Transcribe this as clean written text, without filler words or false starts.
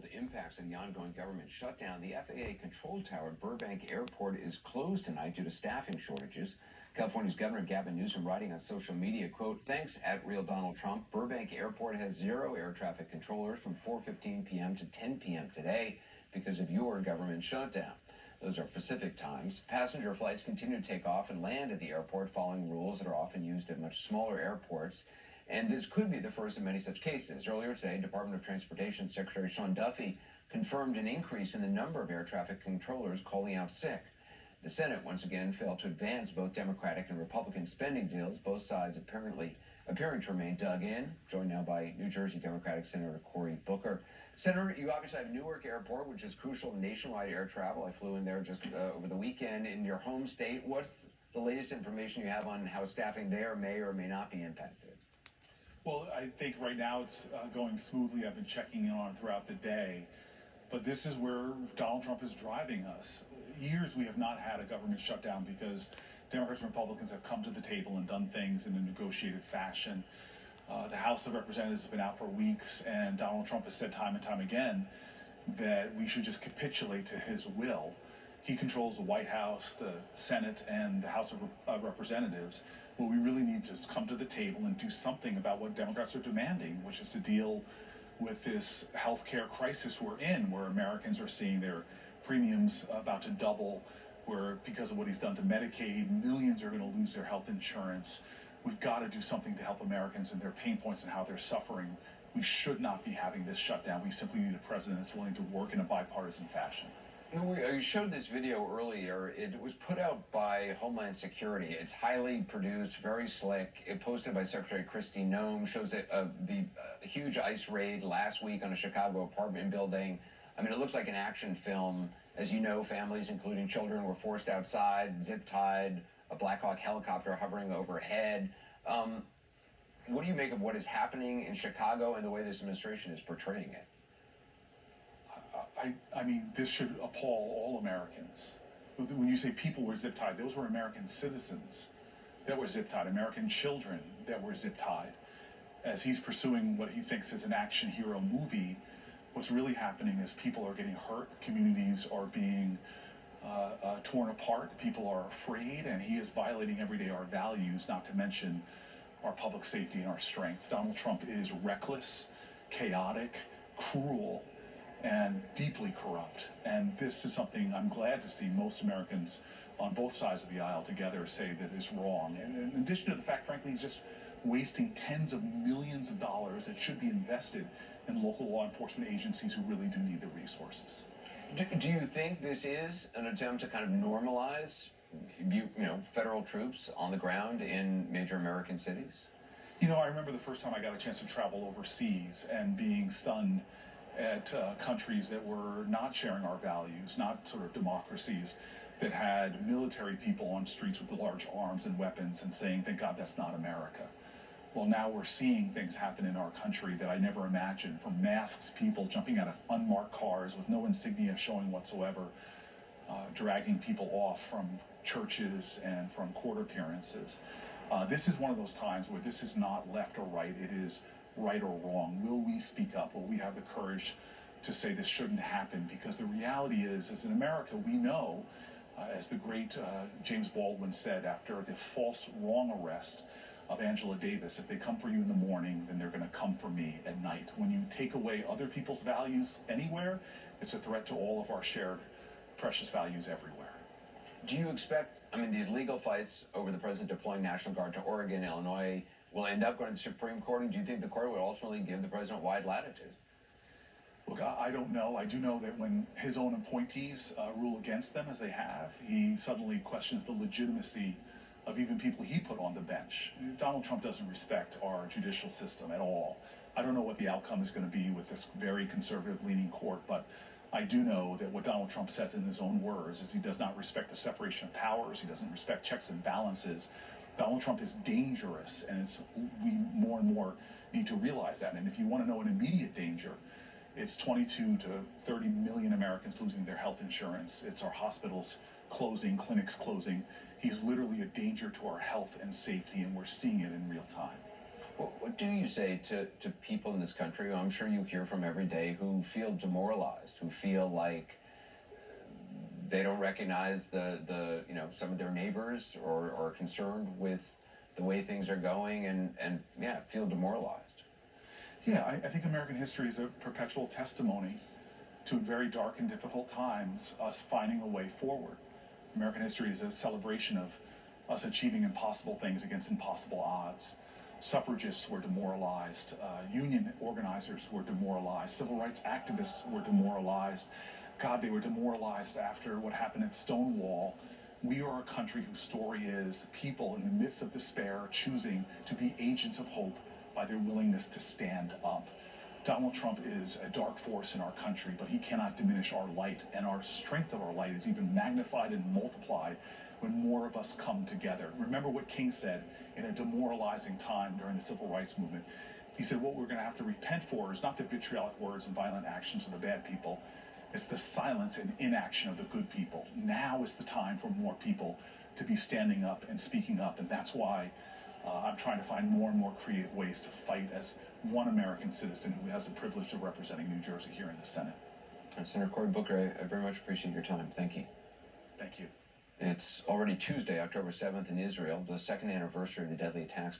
real-world impacts of the ongoing government shutdown. The FAA control tower at Burbank Airport is closed tonight due to staffing shortages. California's Governor Gavin Newsom writing on social media, quote, "Thanks at Real Donald Trump. Burbank Airport has 0 air traffic controllers from 4:15 p.m. to 10 p.m. today because of your government shutdown." Those are Pacific times. Passenger flights continue to take off and land at the airport following rules that are often used at much smaller airports. And this could be the first of many such cases. Earlier today, Department of Transportation Secretary Sean Duffy confirmed an increase in the number of air traffic controllers calling out sick. The Senate once again failed to advance both Democratic and Republican spending deals, both sides appearing to remain dug in. Joined now by New Jersey Democratic Senator Cory Booker. Senator, you obviously have Newark Airport, which is crucial to nationwide air travel. I flew in there just over the weekend in your home state. What's the latest information you have on how staffing there may or may not be impacted? Well, I think right now it's going smoothly. I've been checking in on it throughout the day. But this is where Donald Trump is driving us. Years we have not had a government shutdown because Democrats and Republicans have come to the table and done things in a negotiated fashion. The House of Representatives has been out for weeks, and Donald Trump has said time and time again that we should just capitulate to his will. He controls the White House, the Senate, and the House of Representatives. What we really need to come to the table and do something about what Democrats are demanding, which is to deal with this healthcare crisis we're in, where Americans are seeing their premiums about to double, where because of what he's done to Medicaid, millions are going to lose their health insurance. We've got to do something to help Americans and their pain points and how they're suffering. We should not be having this shutdown. We simply need a president that's willing to work in a bipartisan fashion. You showed this video earlier. It was put out by Homeland Security. It's highly produced, very slick. It posted by Secretary Kristi Noem, shows the huge ICE raid last week on a Chicago apartment building. I mean, it looks like an action film. As you know, families, including children, were forced outside, zip-tied, a Black Hawk helicopter hovering overhead. What do you make of what is happening in Chicago and the way this administration is portraying it? I mean, this should appall all Americans. When you say people were zip-tied, those were American citizens that were zip-tied, American children that were zip-tied. As he's pursuing what he thinks is an action hero movie, what's really happening is people are getting hurt, communities are being torn apart, people are afraid, and he is violating every day our values, not to mention our public safety and our strength. Donald Trump is reckless, chaotic, cruel, and deeply corrupt. And this is something I'm glad to see most Americans on both sides of the aisle together say that is wrong. And in addition to the fact, frankly, he's just wasting tens of millions of dollars that should be invested in local law enforcement agencies who really do need the resources. Do you think this is an attempt to kind of normalize federal troops on the ground in major American cities? You know, I remember the first time I got a chance to travel overseas and being stunned at countries that were not sharing our values, not sort of democracies, that had military people on streets with large arms and weapons and saying, thank God that's not America. Well, now we're seeing things happen in our country that I never imagined, from masked people jumping out of unmarked cars with no insignia showing whatsoever, dragging people off from churches and from court appearances. This is one of those times where this is not left or right, it is right or wrong. Will we speak up? Will we have the courage to say this shouldn't happen? Because the reality is in America, we know, as the great James Baldwin said after the false wrong arrest of Angela Davis, if they come for you in the morning, then they're going to come for me at night. When you take away other people's values anywhere, it's a threat to all of our shared precious values everywhere. Do you expect, these legal fights over the president deploying National Guard to Oregon, Illinois, will end up going to the Supreme Court, and do you think the court would ultimately give the president wide latitude? Look, I don't know. I do know that when his own appointees rule against them, as they have, he suddenly questions the legitimacy of even people he put on the bench. Donald Trump doesn't respect our judicial system at all. I don't know what the outcome is going to be with this very conservative-leaning court, but I do know that what Donald Trump says in his own words is he does not respect the separation of powers, he doesn't respect checks and balances. Donald Trump is dangerous, and we more and more need to realize that. And if you want to know an immediate danger, it's 22 to 30 million Americans losing their health insurance. It's our hospitals closing, clinics closing. He's literally a danger to our health and safety, and we're seeing it in real time. What do you say to people in this country who I'm sure you hear from every day who feel demoralized, who feel like they don't recognize the some of their neighbors or are concerned with the way things are going and feel demoralized? Yeah, I think American history is a perpetual testimony to very dark and difficult times, us finding a way forward. American history is a celebration of us achieving impossible things against impossible odds. Suffragists were demoralized, union organizers were demoralized, civil rights activists were demoralized. God, they were demoralized after what happened at Stonewall. We are a country whose story is people in the midst of despair choosing to be agents of hope by their willingness to stand up. Donald Trump is a dark force in our country, but he cannot diminish our light, and our strength of our light is even magnified and multiplied when more of us come together. Remember what King said in a demoralizing time during the Civil Rights Movement. He said, what we're going to have to repent for is not the vitriolic words and violent actions of the bad people, it's the silence and inaction of the good people. Now is the time for more people to be standing up and speaking up, and that's why I'm trying to find more and more creative ways to fight as one American citizen who has the privilege of representing New Jersey here in the Senate. Senator Cory Booker, I very much appreciate your time. Thank you. Thank you. It's already Tuesday, October 7th in Israel, the second anniversary of the deadly attacks